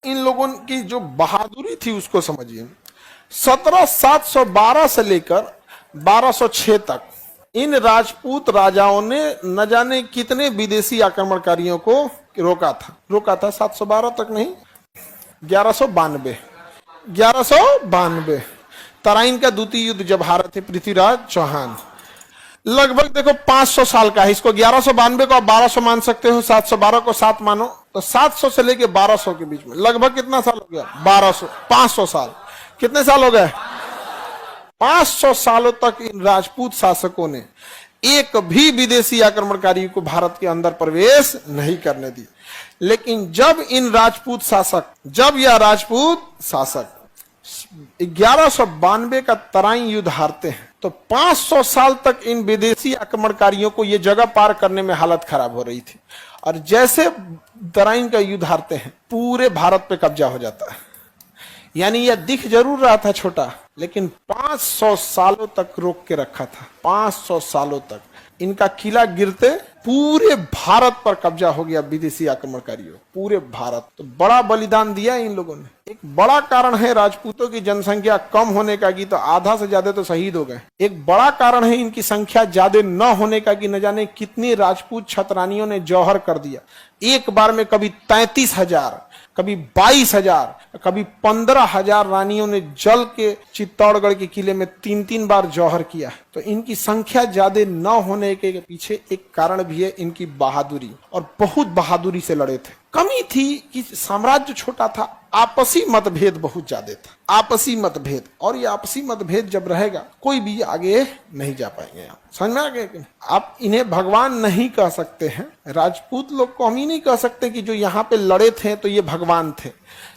इन लोगों की जो बहादुरी थी उसको समझिए। 1712 से लेकर 1206 तक इन राजपूत राजाओं ने न जाने कितने विदेशी आक्रमणकारियों को रोका था 712 तक नहीं, 1192 तराइन का द्वितीय युद्ध जब हारे थे पृथ्वीराज चौहान। लगभग देखो 500 साल का है। इसको 1192 को आप 1200 मान सकते हो, 712 को 7 मानो, तो 700 से लेके 1200 के बीच में लगभग कितना साल हो गया? 500 साल। कितने साल हो गए? 500 सालों तक इन राजपूत शासकों ने एक भी विदेशी आक्रमणकारी को भारत के अंदर प्रवेश नहीं करने दी। लेकिन जब यह राजपूत शासक 1192 का तराइन युद्ध हारते हैं तो 500 साल तक इन विदेशी आक्रमणकारियों को यह जगह पार करने में हालत खराब हो रही थी। और जैसे तराइन का युद्ध हारते हैं पूरे भारत पे कब्जा हो जाता है। यानी यह दिख जरूर रहा था छोटा, लेकिन 500 सालों तक रोक के रखा था। 500 सालों तक इनका किला गिरते पूरे भारत पर कब्जा हो गया विदेशी आक्रमणकारियों, पूरे भारत। तो बड़ा बलिदान दिया इन लोगों ने। एक बड़ा कारण है राजपूतों की जनसंख्या कम होने का कि तो आधा से ज्यादा तो शहीद हो गए। एक बड़ा कारण है इनकी संख्या ज्यादा न होने का कि न जाने कितनी राजपूत छतरानियों ने जौहर कर दिया। एक बार में कभी 33,000, कभी 22,000, कभी 15,000 रानियों ने जल के चित्तौड़गढ़ के किले में 3-3 बार जौहर किया। तो इनकी संख्या ज्यादा न होने के पीछे एक कारण भी है इनकी बहादुरी, और बहुत बहादुरी से लड़े थे। कमी थी कि साम्राज्य छोटा था, आपसी मतभेद बहुत ज्यादा था, आपसी मतभेद। और ये आपसी मतभेद जब रहेगा कोई भी आगे नहीं जा पाएंगे। आप समझ में आ गए? आप इन्हें भगवान नहीं कह सकते हैं, राजपूत लोग को हम ही नहीं कह सकते कि जो यहाँ पे लड़े थे तो ये भगवान थे।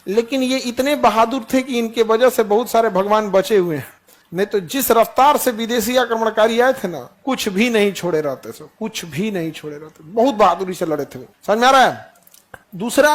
लेकिन ये इतने बहादुर थे कि इनके वजह से बहुत सारे भगवान बचे हुए हैं। नहीं तो जिस रफ्तार से विदेशी आक्रमणकारी आए थे ना, कुछ भी नहीं छोड़े रहते, बहुत बहादुरी से लड़े थे। समझ में आ रहा है? दूसरा